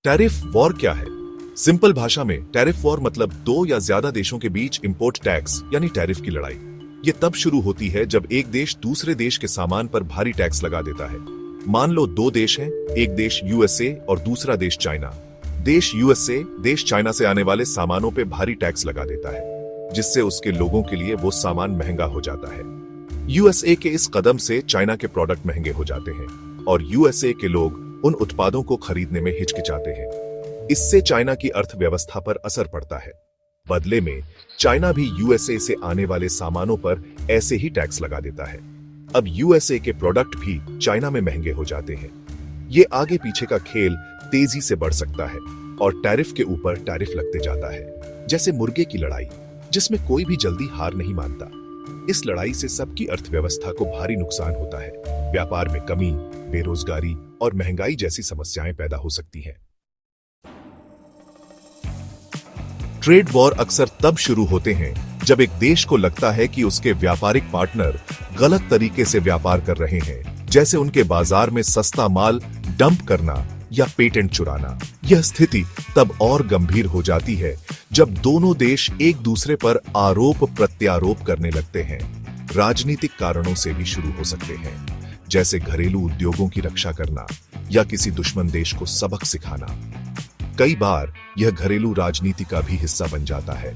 Tariff war क्या है? Simple भाषा में टैरिफ वॉर मतलब दो या ज्यादा देशों के बीच इंपोर्ट टैक्स यानी टैरिफ की लड़ाई। ये तब शुरू होती है जब एक देश दूसरे देश के सामान पर भारी टैक्स लगा देता है। मान लो दो देश हैं, एक देश यूएसए और दूसरा देश चाइना। देश यूएसए देश चाइना से आने वाले सामानों पे भारी टैक्स लगा देता है, जिससे उसके लोगों के लिए वो सामान महंगा हो जाता है। यूएसए के इस कदम से चाइना के प्रोडक्ट महंगे हो जाते हैं और यूएसए के लोग उन उत्पादों को खरीदने में हिचकिचाते हैं। इससे चाइना की अर्थव्यवस्था पर असर पड़ता है। बदले में चाइना भी यूएसए से आने वाले सामानों पर ऐसे ही टैक्स लगा देता है। अब यूएसए के प्रोडक्ट भी चाइना में महंगे हो जाते हैं। ये आगे पीछे का खेल तेजी से बढ़ सकता है और टैरिफ के ऊपर टैरिफ लगते जाता है, जैसे मुर्गे की लड़ाई, जिसमें कोई भी जल्दी हार नहीं मानता। इस लड़ाई से सबकी अर्थव्यवस्था को भारी नुकसान होता है। व्यापार में कमी, बेरोजगारी और महंगाई जैसी समस्याएं पैदा हो सकती हैं। ट्रेड वॉर अक्सर तब शुरू होते हैं जब एक देश को लगता है कि उसके व्यापारिक पार्टनर गलत तरीके से व्यापार कर रहे हैं, जैसे उनके बाजार में सस्ता माल डंप करना या पेटेंट चुराना। यह स्थिति तब और गंभीर हो जाती है जब दोनों देश एक दूसरे पर आरोप प्रत्यारोप करने लगते हैं। राजनीतिक कारणों से भी शुरू हो सकते हैं, जैसे घरेलू उद्योगों की रक्षा करना या किसी दुश्मन देश को सबक सिखाना। कई बार यह घरेलू राजनीति का भी हिस्सा बन जाता है,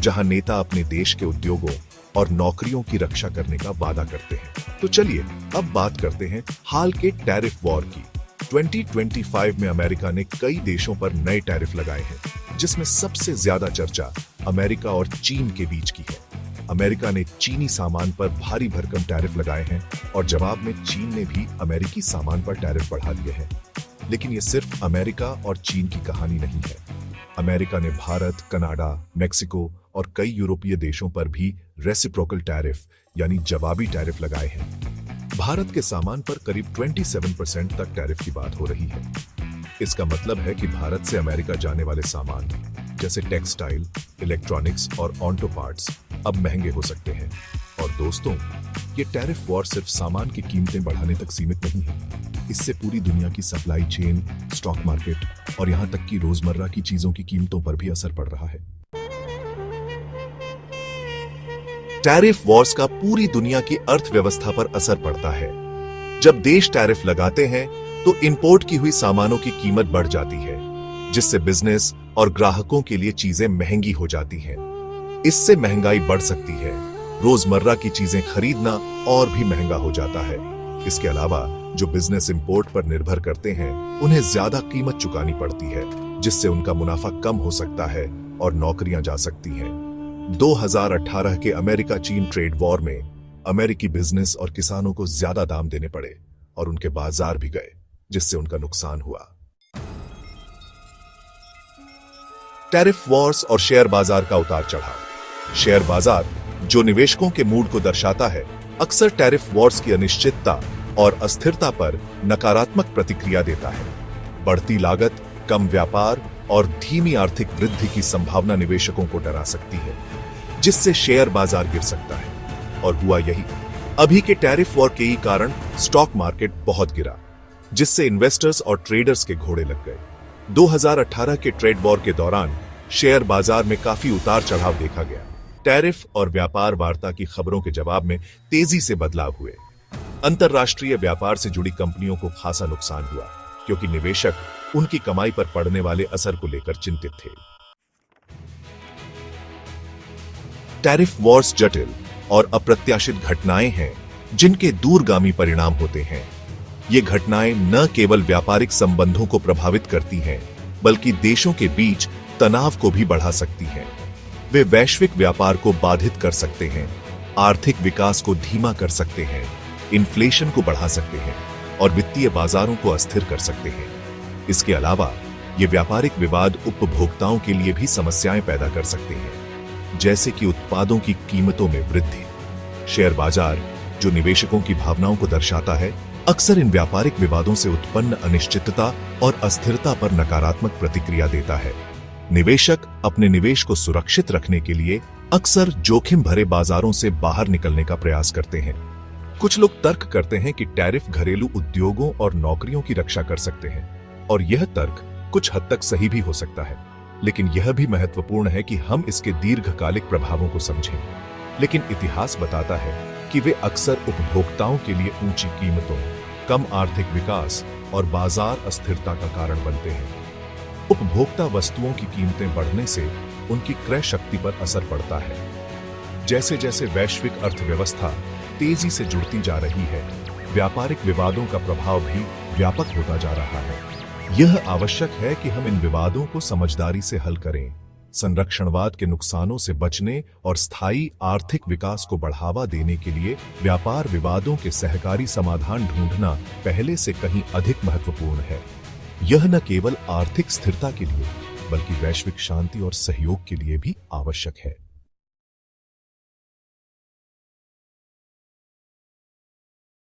जहां नेता अपने देश के उद्योगों और नौकरियों की रक्षा करने का वादा करते हैं। तो चलिए अब बात करते हैं हाल के टैरिफ वॉर की। 2025 में अमेरिका ने कई देशों पर नए टैरिफ लगाए हैं, जिसमें सबसे ज्यादा चर्चा अमेरिका और चीन के बीच की है। अमेरिका ने चीनी सामान पर भारी भरकम टैरिफ लगाए हैं और जवाब में चीन ने भी अमेरिकी सामान पर टैरिफ बढ़ा दिए हैं। लेकिन ये सिर्फ अमेरिका और चीन की कहानी नहीं है। अमेरिका ने भारत, कनाडा, मेक्सिको और कई यूरोपीय देशों पर भी रेसिप्रोकल टैरिफ यानी जवाबी टैरिफ लगाए हैं। भारत के सामान पर करीब 27% तक टैरिफ की बात हो रही है। इसका मतलब है कि भारत से अमेरिका जाने वाले सामान जैसे टेक्सटाइल, इलेक्ट्रॉनिक्स और ऑटो पार्ट्स अब महंगे हो सकते हैं। और दोस्तों, ये टैरिफ वॉर सिर्फ सामान की कीमतें बढ़ाने तक सीमित नहीं है। इससे पूरी दुनिया की सप्लाई चेन, स्टॉक मार्केट और यहां तक कि रोजमर्रा की चीजों की कीमतों पर भी असर पड़ रहा है। टैरिफ वॉर्स का पूरी दुनिया की अर्थव्यवस्था पर असर पड़ता है। जब देश टैरिफ लगाते हैं तो इंपोर्ट की हुई सामानों की कीमत बढ़ जाती है, जिससे बिजनेस और ग्राहकों के लिए चीजें महंगी हो जाती हैं। इससे महंगाई बढ़ सकती है। रोजमर्रा की चीजें खरीदना और भी महंगा हो जाता है। इसके अलावा जो बिजनेस इंपोर्ट पर निर्भर करते हैं, उन्हें ज्यादा कीमत चुकानी पड़ती है, जिससे उनका मुनाफा कम हो सकता है और नौकरियां जा सकती हैं। 2018 के अमेरिका चीन ट्रेड वॉर में अमेरिकी बिजनेस और किसानों को ज्यादा दाम देने पड़े और उनके बाजार भी गए, जिससे उनका नुकसान हुआ। टैरिफ वॉर्स और शेयर बाजार का उतार चढ़ाव। शेयर बाजार, जो निवेशकों के मूड को दर्शाता है, अक्सर टैरिफ वॉर्स की अनिश्चितता और अस्थिरता पर नकारात्मक प्रतिक्रिया देता है। बढ़ती लागत, कम व्यापार और धीमी आर्थिक वृद्धि की संभावना निवेशकों को डरा सकती है, जिससे शेयर बाजार गिर सकता है। और हुआ यही। अभी के टैरिफ वॉर के ही कारण स्टॉक मार्केट बहुत गिरा, जिससे इन्वेस्टर्स और ट्रेडर्स के घोड़े लग गए। 2018 के ट्रेड वॉर के दौरान शेयर बाजार में काफी उतार चढ़ाव देखा गया। टैरिफ और व्यापार वार्ता की खबरों के जवाब में तेजी से बदलाव हुए। अंतरराष्ट्रीय व्यापार से जुड़ी कंपनियों को खासा नुकसान हुआ, क्योंकि निवेशक उनकी कमाई पर पड़ने वाले असर को लेकर चिंतित थे। टैरिफ वॉर्स जटिल और अप्रत्याशित घटनाएं हैं, जिनके दूरगामी परिणाम होते हैं। ये घटनाएं न केवल व्यापारिक संबंधों को प्रभावित करती हैं, बल्कि देशों के बीच तनाव को भी बढ़ा सकती हैं। वे वैश्विक व्यापार को बाधित कर सकते हैं, आर्थिक विकास को धीमा कर सकते हैं, इन्फ्लेशन को बढ़ा सकते हैं और वित्तीय बाजारों को अस्थिर कर सकते हैं। इसके अलावा ये व्यापारिक विवाद उपभोक्ताओं के लिए भी समस्याएं पैदा कर सकते हैं, जैसे कि उत्पादों की कीमतों में वृद्धि। शेयर बाजार, जो निवेशकों की भावनाओं को दर्शाता है, अक्सर इन व्यापारिक विवादों से उत्पन्न अनिश्चितता और अस्थिरता पर नकारात्मक प्रतिक्रिया देता है। निवेशक अपने निवेश को सुरक्षित रखने के लिए अक्सर जोखिम भरे बाजारों से बाहर निकलने का प्रयास करते हैं। कुछ लोग तर्क करते हैं कि टैरिफ घरेलू उद्योगों और नौकरियों की रक्षा कर सकते हैं, और यह तर्क कुछ हद तक सही भी हो सकता है, लेकिन यह भी महत्वपूर्ण है कि हम इसके दीर्घकालिक प्रभावों को समझें। लेकिन इतिहास बताता है कि वे अक्सर उपभोक्ताओं के लिए ऊंची कीमतों, कम आर्थिक विकास और बाजार अस्थिरता का कारण बनते हैं। उपभोक्ता वस्तुओं की कीमतें बढ़ने से उनकी क्रय शक्ति पर असर पड़ता है। जैसे जैसे वैश्विक अर्थव्यवस्था तेजी से जुड़ती जा रही है, व्यापारिक विवादों का प्रभाव भी व्यापक होता जा रहा है। यह आवश्यक है कि हम इन विवादों को समझदारी से हल करें, संरक्षणवाद के नुकसानों से बचने और स्थायी आर्थिक विकास को बढ़ावा देने के लिए व्यापार विवादों के सहकारी समाधान ढूंढना पहले से कहीं अधिक महत्वपूर्ण है। यह न केवल आर्थिक स्थिरता के लिए, बल्कि वैश्विक शांति और सहयोग के लिए भी आवश्यक है।